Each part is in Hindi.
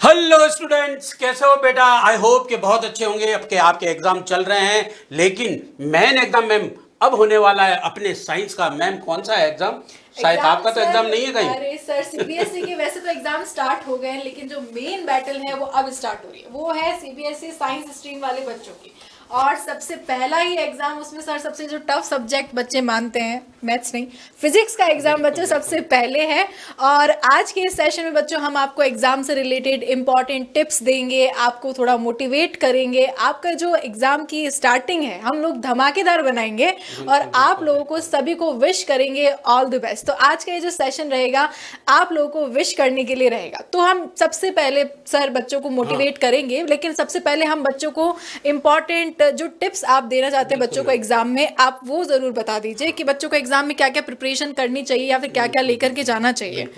हेलो स्टूडेंट्स, कैसे हो बेटा? आई होप कि बहुत अच्छे होंगे। आपके एग्जाम चल रहे हैं, लेकिन मेन एग्जाम मैम अब होने वाला है अपने साइंस का। मैम कौन सा है एग्जाम? शायद आपका तो एग्जाम नहीं है कहीं। अरे सर, सीबीएसई के वैसे तो एग्जाम स्टार्ट हो गए हैं, लेकिन जो मेन बैटल है वो अब स्टार्ट हो रही है। वो है सीबीएसई साइंस स्ट्रीम वाले बच्चों की। और सबसे पहला ही एग्जाम उसमें सर, सबसे जो टफ सब्जेक्ट बच्चे मानते हैं, मैथ्स नहीं, फिजिक्स का एग्जाम बच्चे सबसे पहले है। और आज के इस सेशन में बच्चों हम आपको एग्जाम से रिलेटेड इंपॉर्टेंट टिप्स देंगे, आपको थोड़ा मोटिवेट करेंगे। आपका जो एग्जाम की स्टार्टिंग है हम लोग धमाकेदार बनाएंगे और आप लोगों को सभी को विश करेंगे ऑल द बेस्ट। तो आज का ये जो सेशन रहेगा आप लोगों को विश करने के लिए रहेगा। तो हम सबसे पहले सर बच्चों को मोटिवेट करेंगे, लेकिन सबसे पहले हम बच्चों को इंपॉर्टेंट जो टिप्स आप देना चाहते हैं बच्चों को एग्जाम में, आप वो जरूर बता दीजिए कि बच्चों को एग्जाम में क्या क्या प्रिपरेशन करनी चाहिए या फिर क्या क्या लेकर के जाना चाहिए।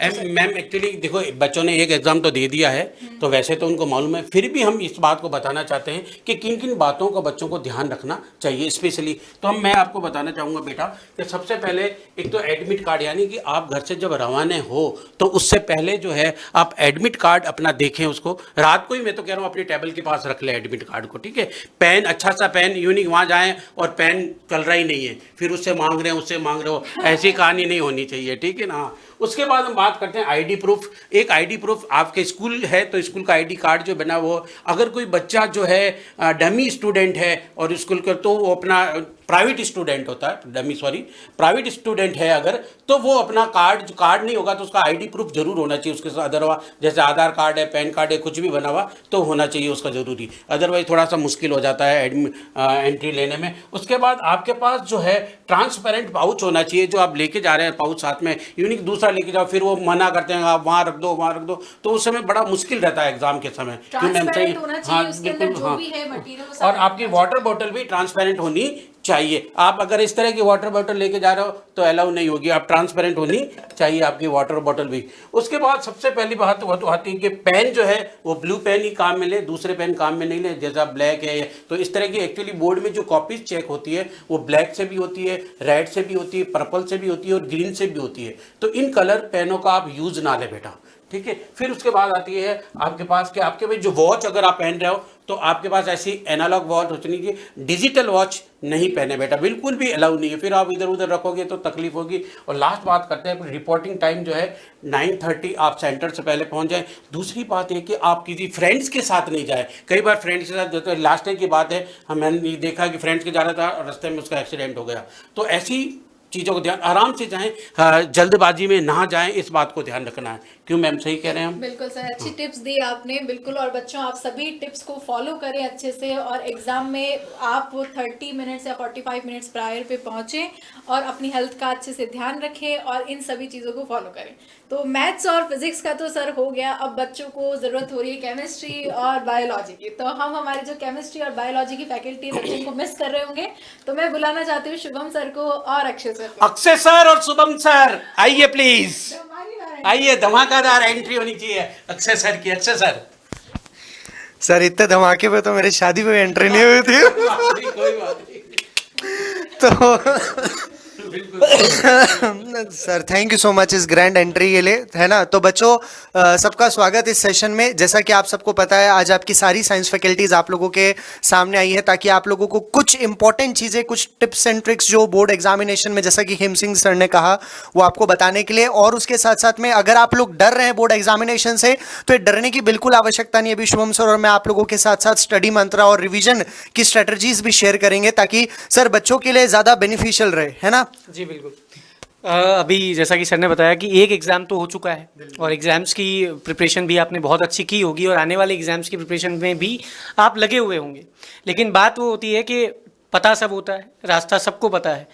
मैम एक्चुअली देखो, बच्चों ने एक एग्जाम तो दे दिया है, तो वैसे तो उनको मालूम है, फिर भी हम इस बात को बताना चाहते हैं कि किन किन बातों का बच्चों को ध्यान रखना चाहिए स्पेशली। तो मैं आपको बताना चाहूँगा बेटा कि सबसे पहले एक तो एडमिट कार्ड, यानी कि आप घर से जब रवाना हो तो उससे पहले जो है आप एडमिट कार्ड अपना देखें। उसको रात को ही, मैं तो कह रहा हूँ, अपने टेबल के पास रख ले एडमिट कार्ड को, ठीक है। पेन, अच्छा सा पेन, यूनिक, वहाँ जाएँ और पेन चल रहा ही नहीं है, फिर उससे मांग रहे हैं उससे मांग रहे हो, ऐसी कहानी नहीं होनी चाहिए, ठीक है ना। उसके बाद हम बात करते हैं आईडी प्रूफ। एक आईडी प्रूफ, आपके स्कूल है तो स्कूल का आईडी कार्ड जो बना वो, अगर कोई बच्चा जो है डमी स्टूडेंट है और स्कूल का, तो वो अपना प्राइवेट स्टूडेंट होता है, डमी सॉरी, प्राइवेट स्टूडेंट है अगर, तो वो अपना कार्ड, जो कार्ड नहीं होगा तो उसका आईडी प्रूफ जरूर होना चाहिए उसके साथ। अदरवाइज जैसे आधार कार्ड है, पैन कार्ड है, कुछ भी बना हुआ तो होना चाहिए उसका जरूरी, अदरवाइज थोड़ा सा मुश्किल हो जाता है एंट्री लेने में। उसके बाद आपके पास जो है ट्रांसपेरेंट पाउच होना चाहिए, जो आप लेके जा रहे हैं पाउच साथ में, यूनिक दूसरा लेके जाओ, फिर वो मना करते हैं आप वहाँ रख दो वहाँ रख दो, तो उस समय बड़ा मुश्किल रहता है एग्जाम के समय। ट्रांसपेरेंट होना चाहिए, हाँ उसके अंदर बिल्कुल, जो हाँ। भी है मटेरियल, और आपकी वाटर बॉटल भी ट्रांसपेरेंट होनी चाहिए। आप अगर इस तरह की वाटर बॉटल लेके जा रहे हो तो अलाउ नहीं होगी, आप ट्रांसपेरेंट होनी चाहिए आपकी वाटर बॉटल भी। उसके बाद सबसे पहली बात वो तो आती है कि पेन जो है वो ब्लू पेन ही काम में ले, दूसरे पेन काम में नहीं ले। जैसा ब्लैक है तो इस तरह की, एक्चुअली बोर्ड में जो कॉपीज चेक होती है वो ब्लैक से भी होती है, रेड से भी होती है, पर्पल से भी होती है और ग्रीन से भी होती है। तो इन कलर पेनों का आप यूज ना ले बेटा, ठीक है। फिर उसके बाद आती है आपके पास कि आपके भाई जो वॉच अगर आप पहन रहे हो तो आपके पास ऐसी एनालॉग वॉच होनी चाहिए, डिजिटल वॉच नहीं पहने बेटा, बिल्कुल भी अलाउ नहीं है, फिर आप इधर उधर रखोगे तो तकलीफ होगी। और लास्ट बात करते हैं, रिपोर्टिंग टाइम जो है 9:30 आप सेंटर से पहले पहुंच जाएं। दूसरी बात है कि आप किसी फ्रेंड्स के साथ नहीं जाए। कई बार फ्रेंड्स के साथ, तो लास्ट टाइम की बात है, मैंने देखा कि फ्रेंड्स के जा रहा था और रास्ते में उसका एक्सीडेंट हो गया। तो ऐसी चीज़ों को ध्यान, आराम से जाएं, जल्दबाजी में ना जाएं, इस बात को ध्यान रखना है। क्यों मैम, सही कह रहे हैं हम? बिल्कुल सर, अच्छी टिप्स दी आपने, बिल्कुल। और बच्चों आप सभी टिप्स को फॉलो करें अच्छे से, और एग्जाम में आप 30 मिनट्स या 45 मिनट्स प्रायर पे पहुंचे और अपनी हेल्थ का अच्छे से ध्यान रखें और इन सभी चीज़ों को फॉलो करें। तो मैथ्स और फिजिक्स का तो सर हो गया, अब बच्चों को ज़रूरत हो रही है केमिस्ट्री और बायोलॉजी की। तो हम हमारी जो केमिस्ट्री और बायोलॉजी की फैकल्टी बच्चों को मिस कर रहे होंगे, तो मैं बुलाना चाहती हूँ शुभम सर को और अक्षय सर को। अक्षय सर और शुभम सर आइए प्लीज, आइए, धमाकेदार एंट्री होनी चाहिए अक्षय सर की। अक्षय सर, सर इतने धमाके पे तो मेरी शादी में एंट्री नहीं हुई थी। कोई बात नहीं। तो sir thank you so much इस ग्रैंड एंट्री के लिए, है ना। तो बच्चों सबका स्वागत इस सेशन में। जैसा कि आप सबको पता है, आज आपकी सारी साइंस फैकल्टीज आप लोगों के सामने आई है ताकि आप लोगों को कुछ इंपॉर्टेंट चीज़ें, कुछ टिप्स एंड ट्रिक्स जो बोर्ड एग्जामिनेशन में, जैसा कि हिम सिंह सर ने कहा, वो आपको बताने के लिए। और उसके साथ साथ में अगर आप लोग डर रहे हैं बोर्ड एग्जामिनेशन से, तो ये डरने की बिल्कुल आवश्यकता नहीं है। अभी शुभम सर और मैं आप लोगों के साथ साथ स्टडी मंत्रा और रिविजन की स्ट्रेटजीज भी शेयर करेंगे ताकि सर बच्चों के लिए ज़्यादा बेनिफिशियल रहे, है ना। जी बिल्कुल। अभी जैसा कि सर ने बताया कि एक एग्ज़ाम तो हो चुका है और एग्ज़ाम्स की प्रिपरेशन भी आपने बहुत अच्छी की होगी और आने वाले एग्ज़ाम्स की प्रिपरेशन में भी आप लगे हुए होंगे। लेकिन बात वो होती है कि पता सब होता है, रास्ता सबको पता है,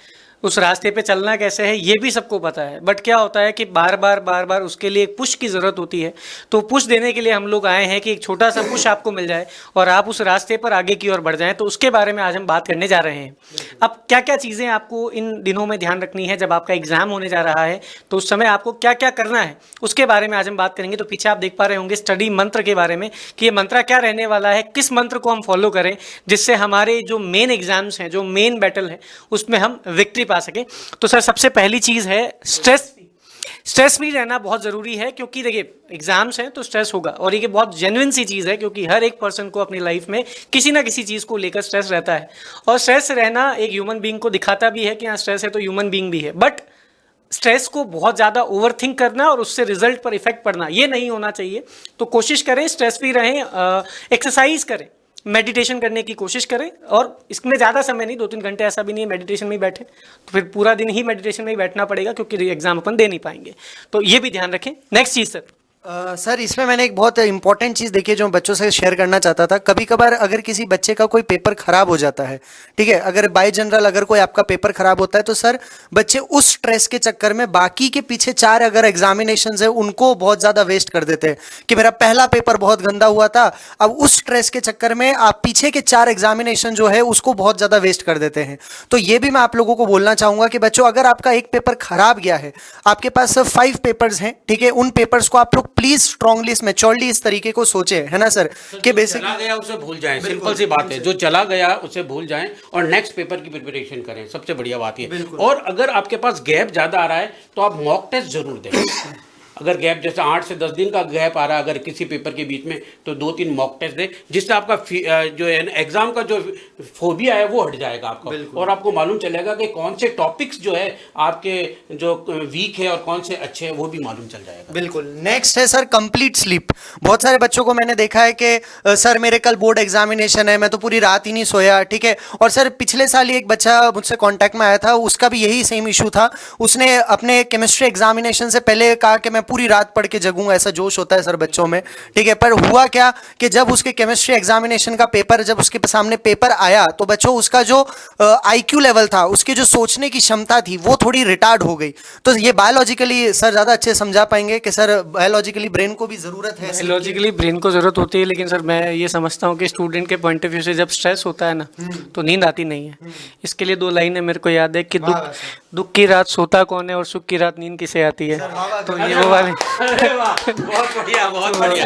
उस रास्ते पे चलना कैसे है ये भी सबको पता है। बट क्या होता है कि बार बार उसके लिए एक पुश की ज़रूरत होती है। तो पुश देने के लिए हम लोग आए हैं कि एक छोटा सा पुश आपको मिल जाए और आप उस रास्ते पर आगे की ओर बढ़ जाएं। तो उसके बारे में आज हम बात करने जा रहे हैं। अब क्या क्या चीज़ें आपको इन दिनों में ध्यान रखनी है, जब आपका एग्ज़ाम होने जा रहा है तो उस समय आपको क्या क्या करना है, उसके बारे में आज हम बात करेंगे। तो पीछे आप देख पा रहे होंगे स्टडी मंत्र के बारे में कि ये मंत्र क्या रहने वाला है, किस मंत्र को हम फॉलो करें जिससे हमारे जो मेन एग्जाम्स हैं, जो मेन बैटल है, उसमें हम विक्ट्री पा सकें। तो सर सबसे पहली चीज़ है स्ट्रेस स्ट्रेस फ्री रहना बहुत ज़रूरी है, क्योंकि देखिए एग्जाम्स हैं तो स्ट्रेस होगा, और ये बहुत जेन्युइन सी चीज़ है, क्योंकि हर एक पर्सन को अपनी लाइफ में किसी ना किसी चीज़ को लेकर स्ट्रेस रहता है, और स्ट्रेस रहना एक ह्यूमन बीइंग को दिखाता भी है कि हाँ स्ट्रेस है तो ह्यूमन बीइंग भी है। बट स्ट्रेस को बहुत ज़्यादा ओवरथिंक करना और उससे रिजल्ट पर इफेक्ट पड़ना, ये नहीं होना चाहिए। तो कोशिश करें स्ट्रेस फ्री रहें, एक्सरसाइज करें, मेडिटेशन करने की कोशिश करें, और इसमें ज़्यादा समय नहीं, 2-3 घंटे, ऐसा भी नहीं है मेडिटेशन में ही बैठे तो फिर पूरा दिन ही मेडिटेशन में ही बैठना पड़ेगा, क्योंकि एग्जाम अपन दे नहीं पाएंगे। तो ये भी ध्यान रखें। नेक्स्ट चीज़ सर। सर इसमें मैंने एक बहुत इंपॉर्टेंट चीज़ देखी है जो मैं बच्चों से शेयर करना चाहता था। कभी कभार अगर किसी बच्चे का कोई पेपर खराब हो जाता है, ठीक है, अगर बाय जनरल अगर कोई आपका पेपर खराब होता है तो सर बच्चे उस स्ट्रेस के चक्कर में बाकी के पीछे 4 अगर एग्जामिनेशंस है उनको बहुत ज़्यादा वेस्ट कर देते हैं कि मेरा पहला पेपर बहुत गंदा हुआ था। अब उस स्ट्रेस के चक्कर में आप पीछे के 4 एग्जामिनेशन जो है उसको बहुत ज़्यादा वेस्ट कर देते हैं। तो ये भी मैं आप लोगों को बोलना चाहूँगा कि बच्चों अगर आपका एक पेपर खराब गया है, आपके पास 5 पेपर्स हैं, ठीक है, उन पेपर्स को आप लोग प्लीज स्ट्रांगली मैच्योरली इस तरीके को सोचे, है ना सर, कि बेसिक चला गया उसे भूल जाएं, सिंपल सी बात है, जो चला गया उसे भूल जाएं और नेक्स्ट पेपर की प्रिपरेशन करें, सबसे बढ़िया बात है। और अगर आपके पास गैप ज्यादा आ रहा है तो आप मॉक टेस्ट जरूर दें। अगर गैप जैसे 8 से 10 दिन का गैप आ रहा है अगर किसी पेपर के बीच में, तो 2-3 मॉक टेस्ट दें, जिससे आपका जो है एग्जाम का जो फोबिया है वो हट जाएगा आपका, और आपको मालूम चलेगा कि कौन से टॉपिक्स जो है आपके जो वीक है और कौन से अच्छे हैं वो भी मालूम चल जाएगा। बिल्कुल। नेक्स्ट है सर कंप्लीट स्लीप। बहुत सारे बच्चों को मैंने देखा है कि सर मेरे कल बोर्ड एग्जामिनेशन है, मैं तो पूरी रात ही नहीं सोया, ठीक है। और सर पिछले साल ही एक बच्चा मुझसे कांटेक्ट में आया था, उसका भी यही सेम इशू था। उसने अपने केमिस्ट्री एग्जामिनेशन से पहले कहा कि मैं पूरी रात पढ़ के जगूंगा, ऐसा जोश होता है सर बच्चों में, ठीक है। पर हुआ क्या कि जब उसके केमिस्ट्री एग्जामिनेशन का पेपर, जब उसके सामने पेपर आया तो बच्चों उसका जो आईक्यू लेवल था, उसकी जो सोचने की क्षमता थी वो थोड़ी रिटार्ड हो गई। तो ये बायोलॉजिकली सर ज़्यादा अच्छे समझा पाएंगे कि सर बायोलॉजिकली ब्रेन को भी ज़रूरत है, बायोलॉजिकली ब्रेन को ज़रूरत होती है, लेकिन सर मैं ये समझता हूँ कि स्टूडेंट के पॉइंट ऑफ व्यू से जब स्ट्रेस होता है ना तो नींद आती नहीं है। इसके लिए 2 लाइनें मेरे को याद है कि दुख की रात सोता कौन है और सुख की रात नींद किसे आती है। तो ये वो वाले अरे वाह, बहुत बढ़िया, बहुत बढ़िया।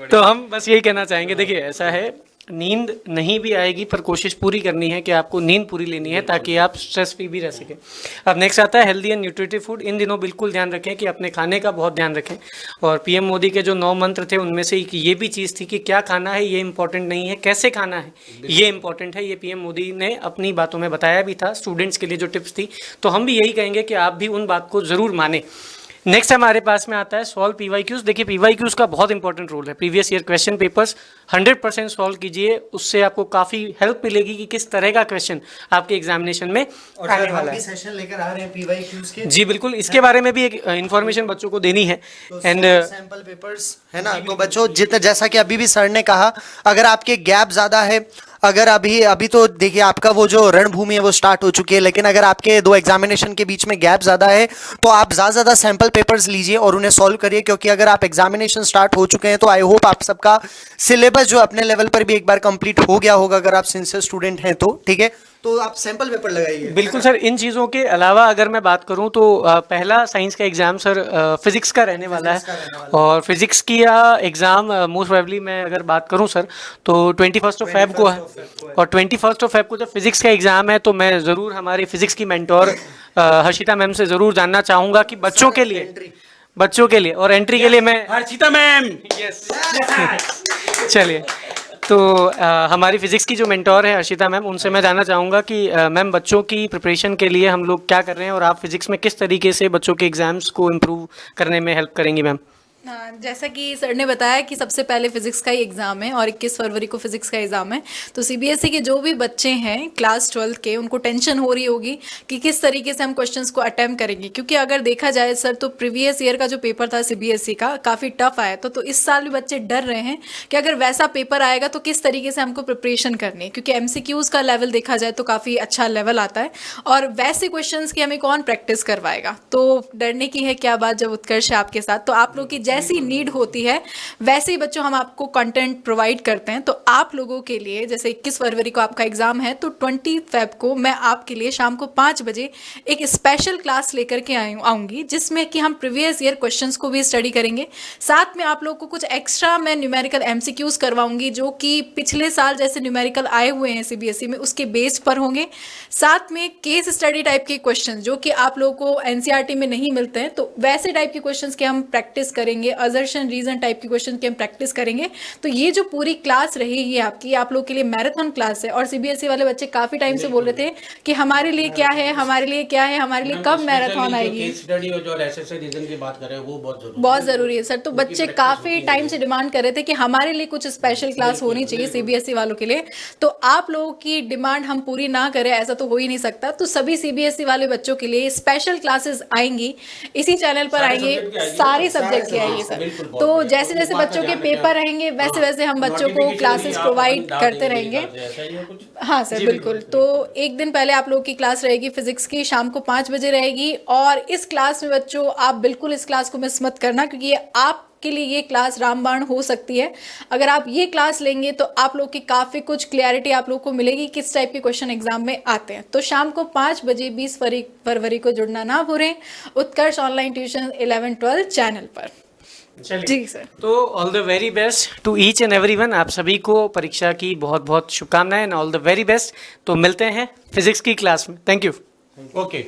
तो हम बस यही कहना चाहेंगे, देखिए ऐसा है, नींद नहीं भी आएगी पर कोशिश पूरी करनी है कि आपको नींद पूरी लेनी है ताकि आप स्ट्रेस फ्री भी रह सकें। अब नेक्स्ट आता है हेल्दी एंड न्यूट्रिटिव फूड। इन दिनों बिल्कुल ध्यान रखें कि अपने खाने का बहुत ध्यान रखें, और पीएम मोदी के जो 9 मंत्र थे उनमें से ये भी चीज़ थी कि क्या खाना है ये इंपॉर्टेंट नहीं है, कैसे खाना है ये इंपॉर्टेंट है। ये पीएम मोदी ने अपनी बातों में बताया भी था, स्टूडेंट्स के लिए जो टिप्स थी। तो हम भी यही कहेंगे कि आप भी उन बात को ज़रूर माने। नेक्स्ट हमारे पास में आता है सॉल्व पीवाईक्यूज। देखिए पीवाईक्यूज का बहुत इंपॉर्टेंट रोल है। Previous year question papers 100% solve कीजिए, उससे आपको काफ़ी हेल्प मिलेगी कि किस तरह का क्वेश्चन आपके एग्जामिनेशन में आने वाला है। सेशन लेकर आ रहे हैं पीवाईक्यूज के। जी बिल्कुल, इसके बारे में भी एक इन्फॉर्मेशन बच्चों को देनी है। एंड सैंपल पेपर्स है ना, तो बच्चों जितना, जैसा कि अभी भी सर ने कहा, अगर आपके गैप ज़्यादा है, अगर अभी तो देखिए आपका वो जो रणभूमि है वो स्टार्ट हो चुकी है, लेकिन अगर आपके 2 एग्जामिनेशन के बीच में गैप ज़्यादा है तो आप ज़्यादा सैंपल पेपर्स लीजिए और उन्हें सॉल्व करिए, क्योंकि अगर आप एग्जामिनेशन स्टार्ट हो चुके हैं तो आई होप आप सबका सिलेबस जो अपने लेवल पर भी एक बार कंप्लीट हो गया होगा, अगर आप सिंसियर स्टूडेंट हैं तो, ठीक है। तो आप सैंपल पेपर लगाइए। बिल्कुल सर। इन चीज़ों के अलावा अगर मैं बात करूं तो पहला साइंस का एग्ज़ाम सर फिजिक्स का रहने वाला है, और फिजिक्स की एग्ज़ाम मोस्ट प्रोबेबली मैं अगर बात करूं सर तो 21 फेब को है, और 21 फेब को जब फिजिक्स का एग्ज़ाम है तो मैं ज़रूर हमारी फिजिक्स की मेंटोर हर्षिता मैम से ज़रूर जानना चाहूँगा कि बच्चों के लिए और एंट्री के लिए मैं हर्षिता मैम, चलिए तो हमारी फिजिक्स की जो मेंटोर है हर्षिता मैम, उनसे मैं जानना चाहूँगा कि मैम बच्चों की प्रिपरेशन के लिए हम लोग क्या कर रहे हैं, और आप फिजिक्स में किस तरीके से बच्चों के एग्जाम्स को इम्प्रूव करने में हेल्प करेंगी मैम। जैसा कि सर ने बताया कि सबसे पहले फिजिक्स का ही एग्ज़ाम है और 21 फरवरी को फिजिक्स का एग्ज़ाम है। तो सीबीएसई के जो भी बच्चे हैं क्लास 12 के, उनको टेंशन हो रही होगी कि किस तरीके से हम क्वेश्चंस को अटेम्प्ट करेंगे, क्योंकि अगर देखा जाए सर तो प्रीवियस ईयर का जो पेपर था सीबीएसई का काफ़ी टफ आया था। तो इस साल भी बच्चे डर रहे हैं कि अगर वैसा पेपर आएगा तो किस तरीके से हमको प्रिपरेशन करनी है, क्योंकि MCQs का लेवल देखा जाए तो काफ़ी अच्छा लेवल आता है, और वैसे क्वेश्चन की हमें कौन प्रैक्टिस करवाएगा। तो डरने की है क्या बात जब उत्कर्ष है आपके साथ। तो आप लोग की जैसी नीड होती है वैसे ही बच्चों हम आपको कंटेंट प्रोवाइड करते हैं। तो आप लोगों के लिए जैसे 21 फरवरी को आपका एग्जाम है, तो 20 फेब को मैं आपके लिए शाम को 5 बजे एक स्पेशल क्लास लेकर के आऊँगी, जिसमें कि हम प्रीवियस ईयर क्वेश्चंस को भी स्टडी करेंगे। साथ में आप लोगों को कुछ एक्स्ट्रा मैं न्यूमेरिकल MCQs करवाऊंगी, जो कि पिछले साल जैसे न्यूमेरिकल आए हुए हैं CBSE में उसके बेस पर होंगे। साथ में केस स्टडी टाइप के क्वेश्चन जो कि आप लोगों को NCERT में नहीं मिलते हैं, तो वैसे टाइप के क्वेश्चंस के हम प्रैक्टिस करेंगे। असर्शन रीजन टाइप के क्वेश्चन की हम प्रैक्टिस करेंगे। तो ये जो पूरी क्लास रहेगी आपकी, आप लोग के लिए मैराथन क्लास है। और CBSE वाले बच्चे काफी टाइम से बोल रहे थे कि हमारे लिए क्या है, हमारे लिए क्या है, हमारे लिए कब मैराथन आएगी। केस स्टडी और जो SSA रीजन की बात कर रहे हैं वो बहुत जरूरी है सर। तो बच्चे काफी टाइम से डिमांड कर रहे थे कि हमारे लिए कुछ स्पेशल क्लास होनी चाहिए CBSE वालों के लिए। तो आप लोगों की डिमांड हम पूरी ना करें ऐसा तो हो ही नहीं सकता। तो सभी CBSE वाले बच्चों के लिए स्पेशल क्लासेस आएंगी, इसी चैनल पर आएंगे, सारे सब्जेक्ट की आएगी सर। तो जैसे जैसे बच्चों के पेपर रहेंगे वैसे वैसे हम बच्चों को क्लासेस प्रोवाइड करते रहेंगे। हाँ सर बिल्कुल। तो एक दिन पहले आप लोगों की क्लास रहेगी फिजिक्स की, शाम को 5 बजे रहेगी। और इस क्लास में बच्चों आप बिल्कुल इस क्लास को मिस मत करना, क्योंकि आप के लिए ये क्लास रामबाण हो सकती है। अगर आप ये क्लास लेंगे तो आप लोग की काफ़ी कुछ क्लैरिटी आप लोग को मिलेगी किस टाइप के क्वेश्चन एग्जाम में आते हैं। तो शाम को 5 बजे 20 फरवरी को जुड़ना ना भूलें उत्कर्ष ऑनलाइन ट्यूशन 11-12 चैनल पर। जी सर। तो all the very best to each and everyone. आप सभी को परीक्षा की बहुत बहुत शुभकामनाएं and all the very best. तो मिलते हैं फिजिक्स की क्लास में। Thank you. ओके।